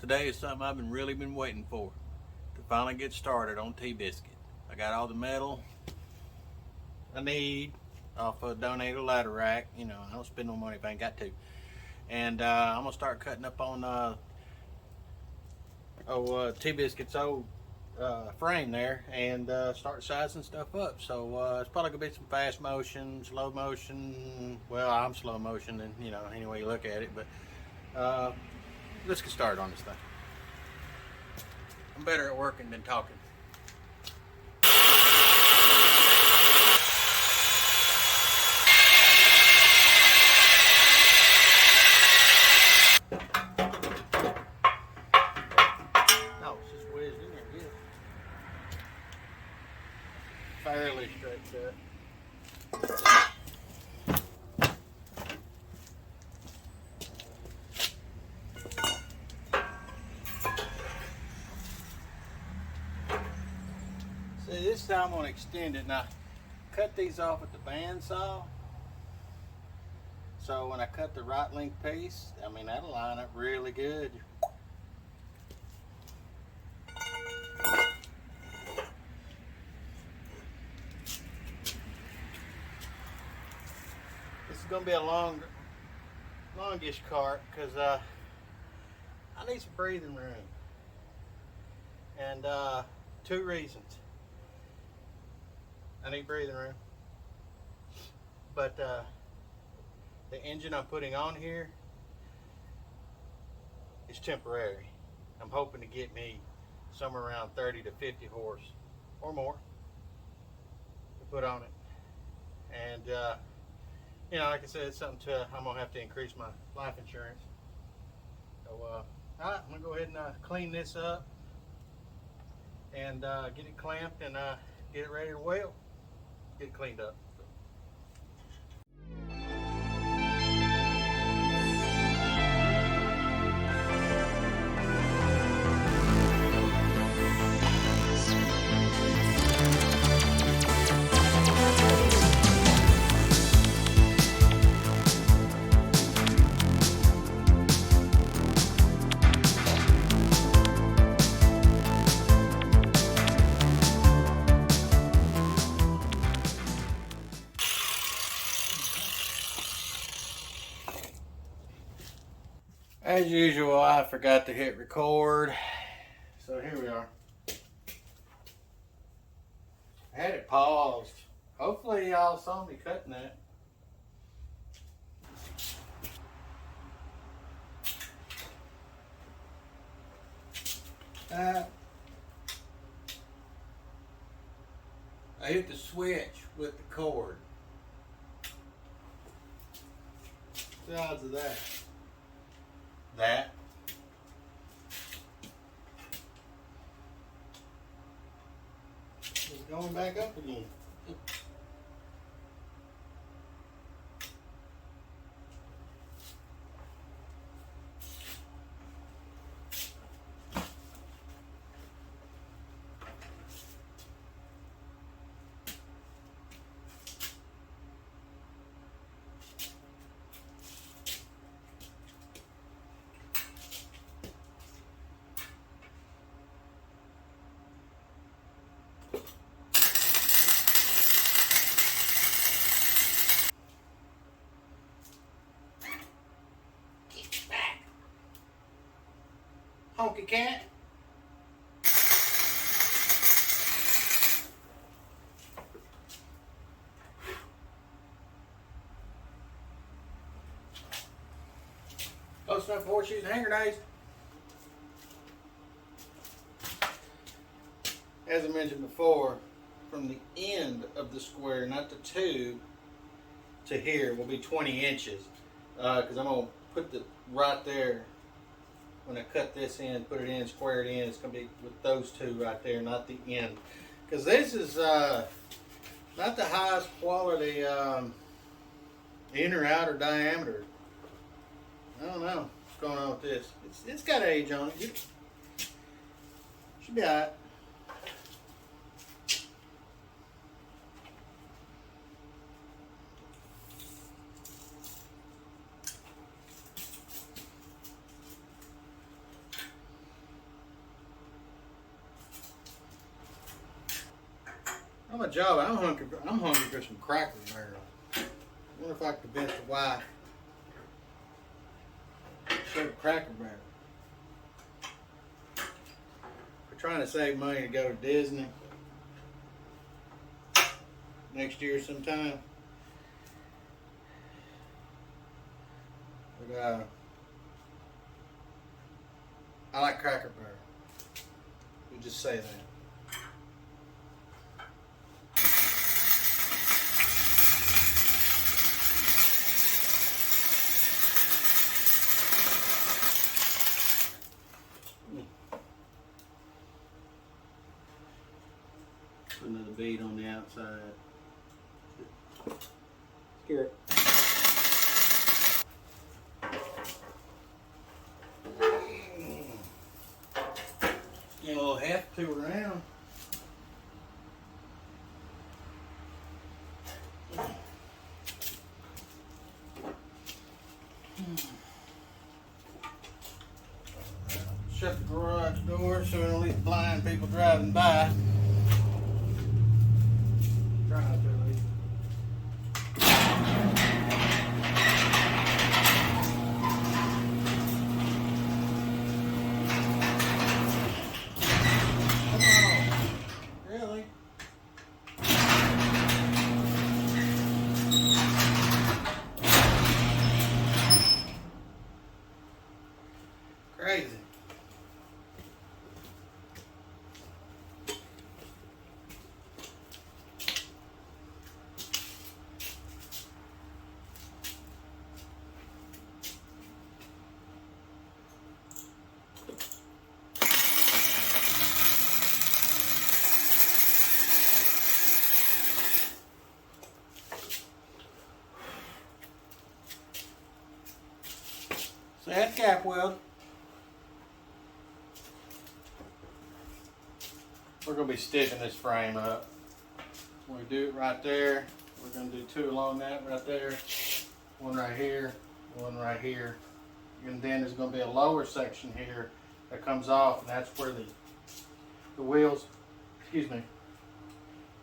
Today is something I've really been waiting for to finally get started on T-Bizkit. I got all the metal I need off a donated ladder rack. You know, I don't spend no money if I ain't got to. And I'm gonna start cutting up on T-Bizkit's old frame there and start sizing stuff up. So it's probably gonna be some fast motion, slow motion. Well, I'm slow motion, and you know, any way you look at it. But let's get started on this thing. I'm better at working than talking. No, it's just wedged in there good. Fairly straight cut. See, this time I'm going to extend it. Now, cut these off with the bandsaw. So when I cut the right length piece, I mean, that'll line up really good. This is going to be a longish cart because I need some breathing room. And two reasons. I need breathing room, but the engine I'm putting on here is temporary. I'm hoping to get me somewhere around 30 to 50 horse or more to put on it. And you know, like I said, it's something I'm gonna have to increase my life insurance. So all right, I'm gonna go ahead and clean this up and get it clamped and get it ready to weld. Get it cleaned up. As usual, I forgot to hit record, so here we are. I had it paused. Hopefully y'all saw me cutting that. I hit the switch with the cord. What's the odds of that? That. It's going back up again. Honky cat. Close enough for horseshoes and hand grenades. As I mentioned before, from the end of the square, not the tube, to here will be 20 inches. Because I'm going to put the right there. When I cut this in, put it in, square it in, it's going to be with those two right there, not the end. Because this is not the highest quality inner outer diameter. I don't know what's going on with this. It's got age on it. Should be alright. my job. I'm hungry for some Cracker Barrel. I wonder if I could convince the wife to show Cracker Barrel. We're trying to save money to go to Disney next year sometime. But I like Cracker Barrel. We just say that. Put another bead on the outside. Here. Get a little heft to around. Shut the garage door so we don't leave blind people driving by. Try not to at least. Crazy. So that cap weld. We're going to be stiffing this frame up. We do it right there. We're going to do two along that right there. One right here, one right here. And then there's going to be a lower section here that comes off, and that's where the wheels, excuse me,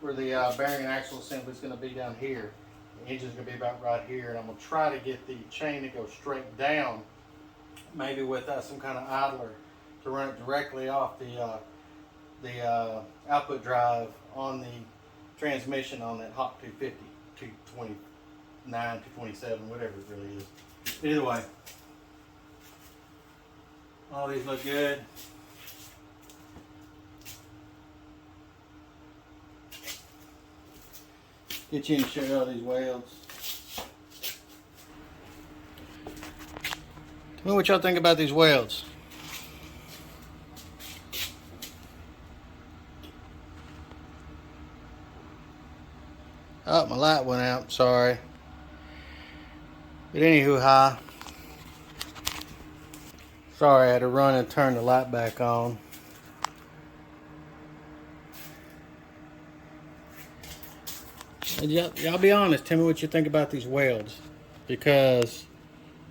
where the bearing and axle assembly is going to be down here. The engine's going to be about right here, and I'm going to try to get the chain to go straight down, maybe with some kind of idler to run it directly off the output drive on the transmission on that Hawk 250, 229, 227, whatever it really is. Either way, all these look good. Get you in and show you all these welds. Tell me what y'all think about these welds. Oh, my light went out, sorry. But anywho, sorry, I had to run and turn the light back on. Y'all be honest, tell me what you think about these welds. Because,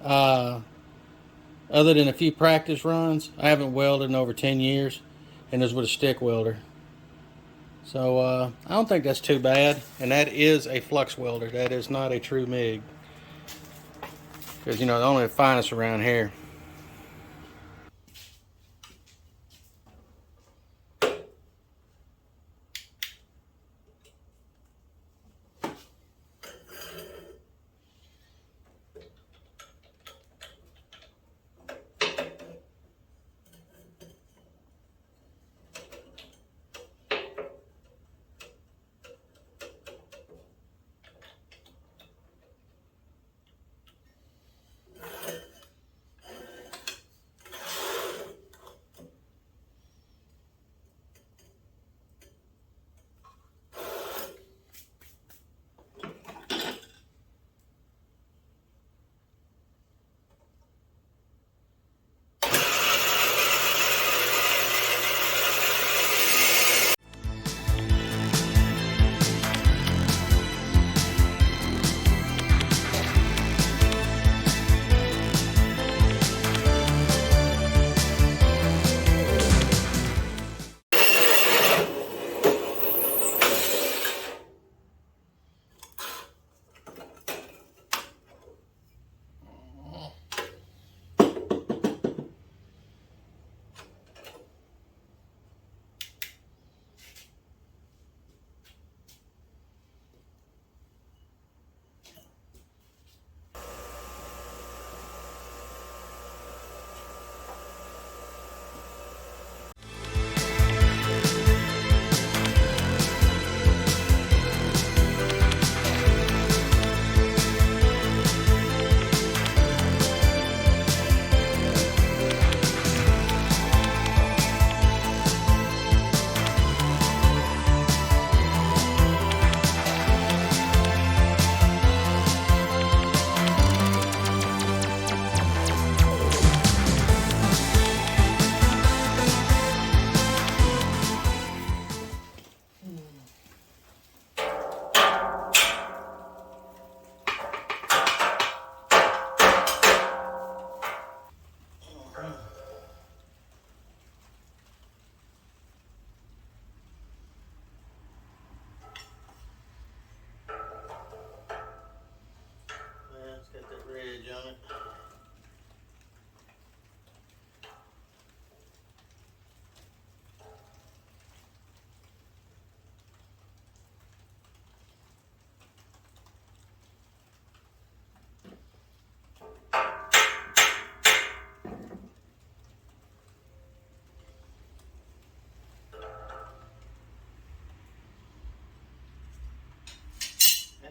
other than a few practice runs, I haven't welded in over 10 years, and this was with a stick welder. So I don't think that's too bad, and that is a flux welder. That is not a true MIG, because you know they're only the finest around here.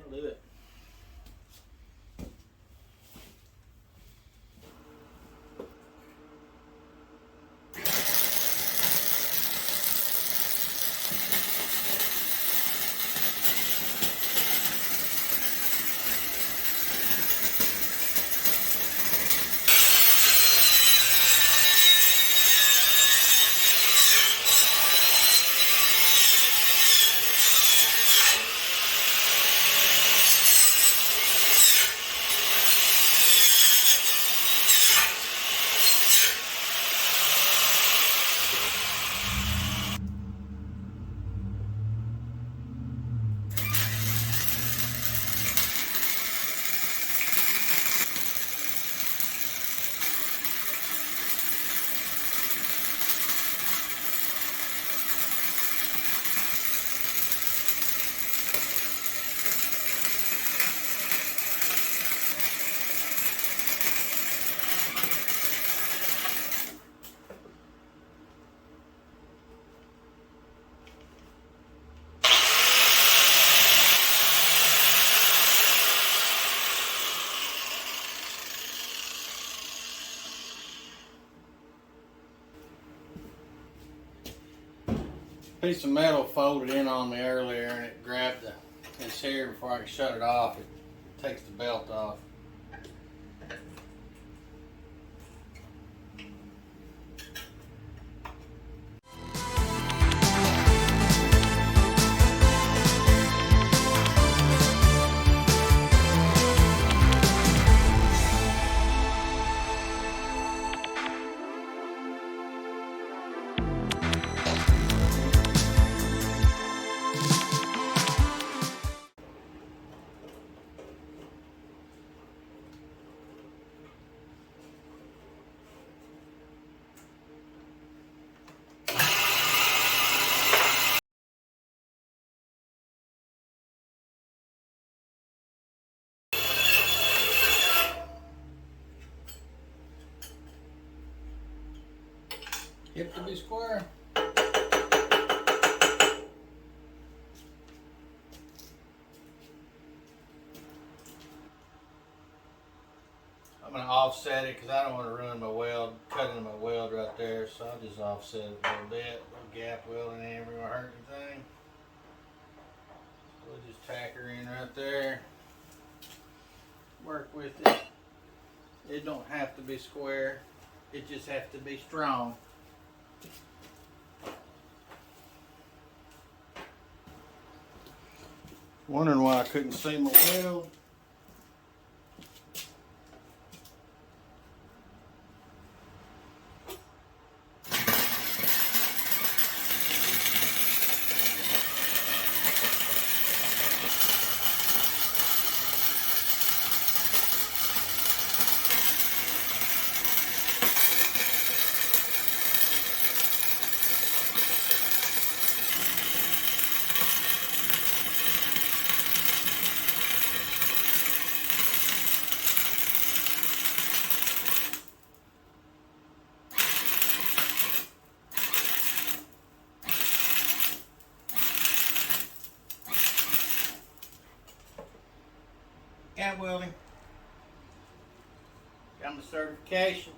That'll do it. Piece of metal folded in on me earlier and it grabbed this here before I could shut it off. It takes the belt off. Hip to be square. I'm going to offset it because I don't want to ruin my weld, cut into my weld right there, so I'll just offset it a little bit. No gap welding in, we won't hurt anything. So we'll just tack her in right there. Work with it. It don't have to be square, it just has to be strong. Wondering why I couldn't see my weld. Cat welding. Got my certification.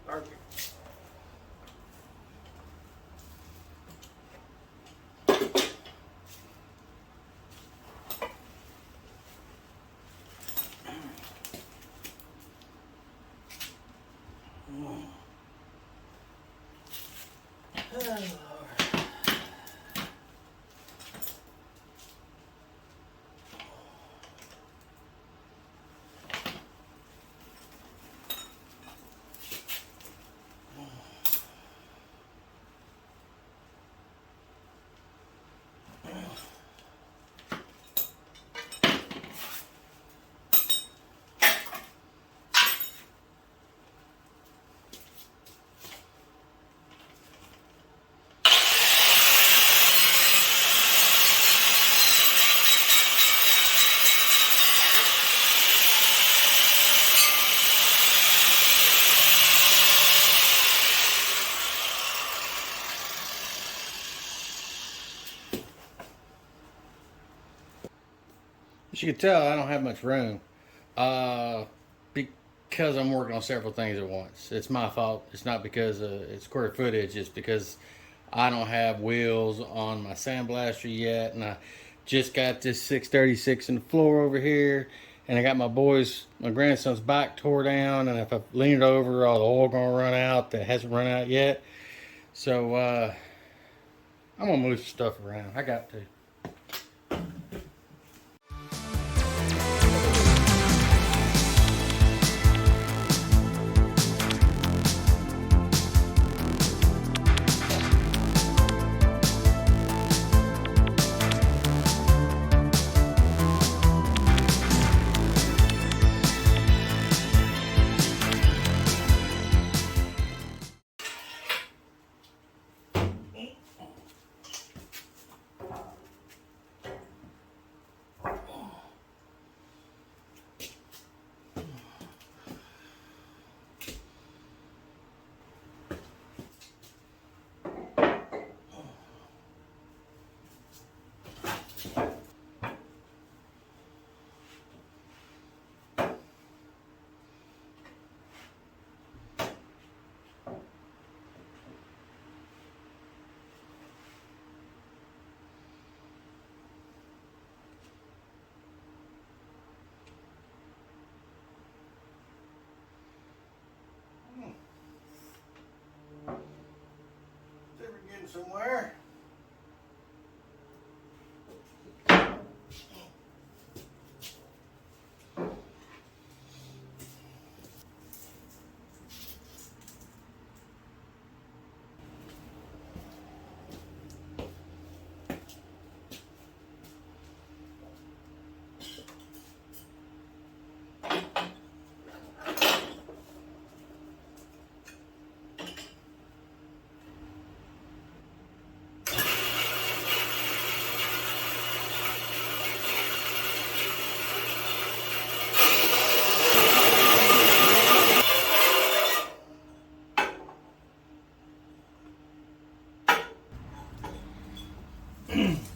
Perfect. As you can tell, I don't have much room. Because I'm working on several things at once. It's my fault. It's not because it's square footage. It's because I don't have wheels on my sandblaster yet, and I just got this 636 in the floor over here, and I got my grandson's bike tore down, and if I lean it over, all the oil gonna run out that hasn't run out yet. So I'm gonna move some stuff around. I got to. Somewhere.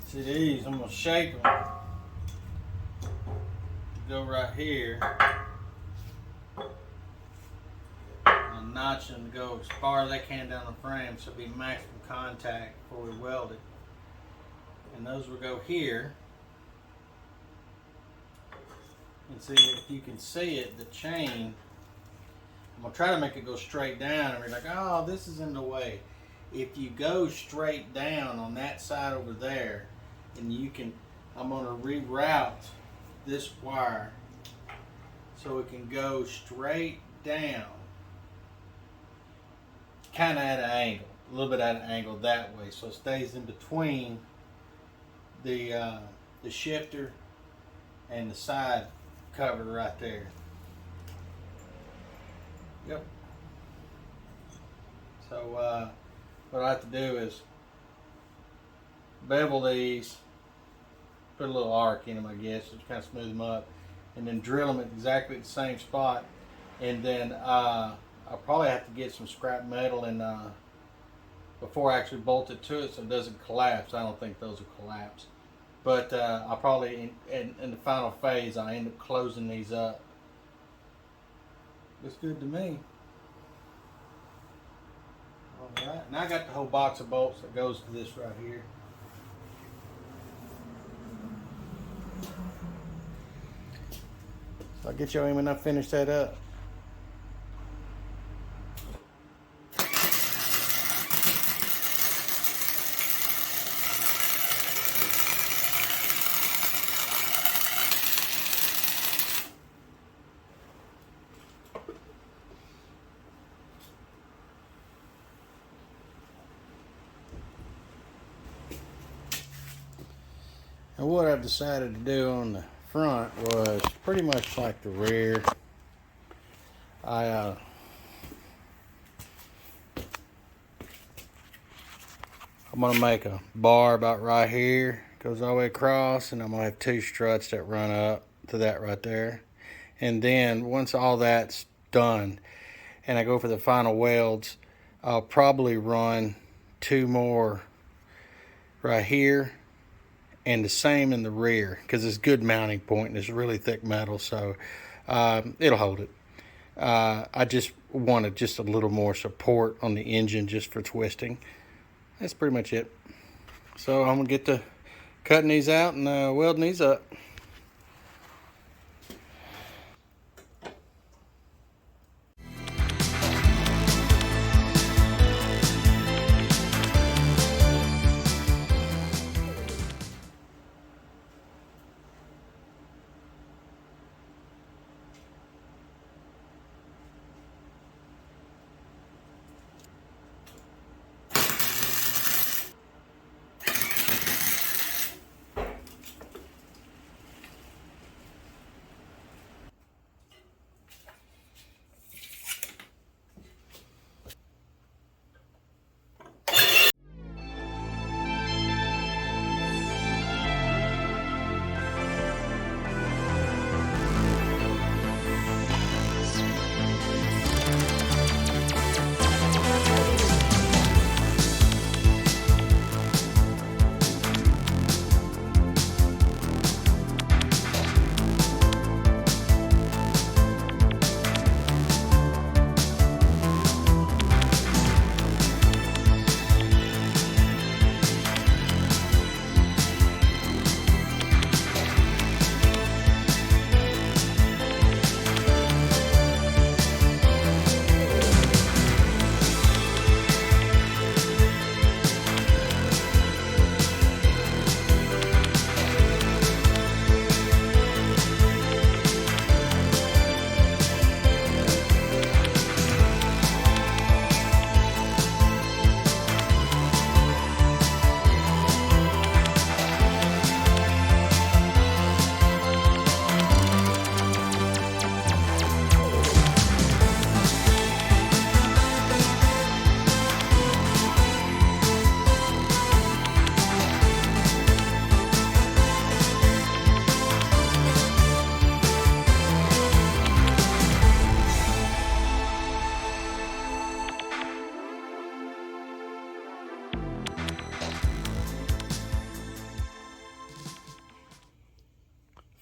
See these, I'm gonna shape them. Go right here. And notch them to go as far as they can down the frame so it'll be maximum contact before we weld it. And those will go here. And see if you can see it, the chain. I'm gonna try to make it go straight down and we're like, oh, this is in the way. If you go straight down on that side over there, and you can, I'm gonna reroute this wire so it can go straight down, kind of at an angle, a little bit at an angle that way, so it stays in between the shifter and the side cover right there. Yep. So what I have to do is bevel these, put a little arc in them, I guess, to kind of smooth them up, and then drill them at exactly the same spot. And then I'll probably have to get some scrap metal and before I actually bolt it to it so it doesn't collapse. I don't think those will collapse. But I'll probably, in the final phase, I'll end up closing these up. Looks good to me. Alright, now I got the whole box of bolts that goes to this right here. So I'll get you in when I finish that up. And what I've decided to do on the front was pretty much like the rear. I'm gonna make a bar about right here, goes all the way across, and I'm gonna have two struts that run up to that right there. And then once all that's done and I go for the final welds, I'll probably run two more right here and the same in the rear, because it's good mounting point and it's really thick metal, so it'll hold it. I just wanted just a little more support on the engine just for twisting. That's pretty much it. So I'm gonna get to cutting these out and welding these up.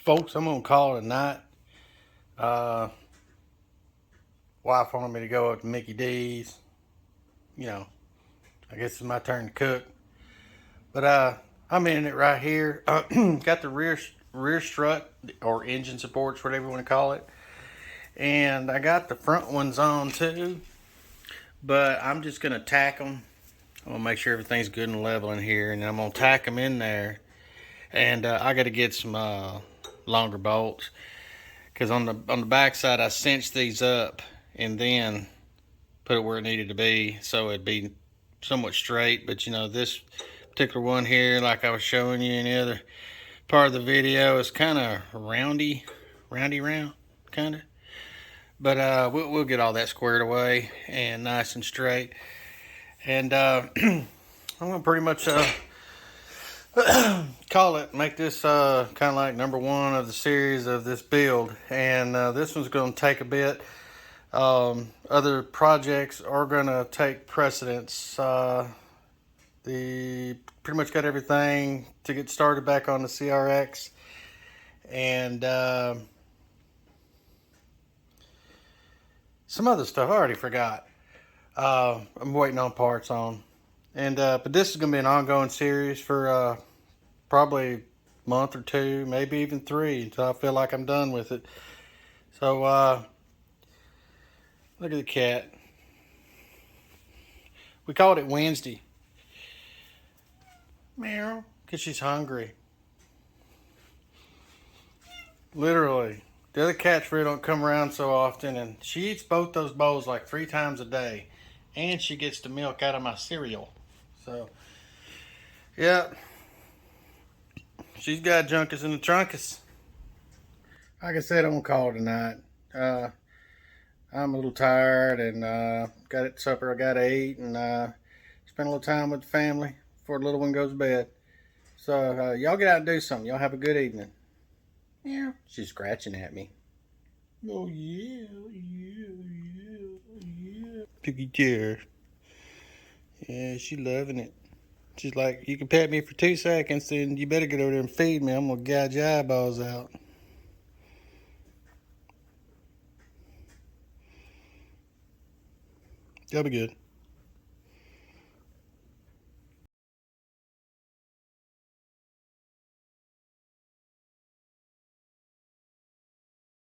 Folks, I'm gonna call it a night. Wife wanted me to go up to Mickey D's. You know, I guess it's my turn to cook. But I'm in it right here. Got the rear strut or engine supports, whatever you want to call it, and I got the front ones on too. But I'm just gonna tack them. I'm gonna make sure everything's good and level in here, and I'm gonna tack them in there. And I got to get some longer bolts, because on the back side I cinched these up and then put it where it needed to be so it'd be somewhat straight. But you know, this particular one here, like I was showing you in the other part of the video, is kind of roundy round kind of. But we'll get all that squared away and nice and straight. And I'm gonna pretty much call it, make this kind of like number one of the series of this build. And this one's going to take a bit. Other projects are going to take precedence. Pretty much got everything to get started back on the CRX. And some other stuff I already forgot. I'm waiting on parts on. And but this is going to be an ongoing series for probably a month or two, maybe even 3, until I feel like I'm done with it. So look at the cat. We called it Wednesday. Meow, because she's hungry. Literally. The other cats really don't come around so often, and she eats both those bowls like 3 times a day. And she gets the milk out of my cereal. So, yeah. She's got junkus in the trunkus. Like I said, I'm going to call it a night. I'm a little tired, and got at supper. I got to eat, and spend a little time with the family before the little one goes to bed. So, y'all get out and do something. Y'all have a good evening. Yeah. She's scratching at me. Oh, yeah. Piggy chair. Yeah, she's loving it. She's like, you can pet me for 2 seconds, then you better get over there and feed me. I'm gonna gouge your eyeballs out. That'll be good.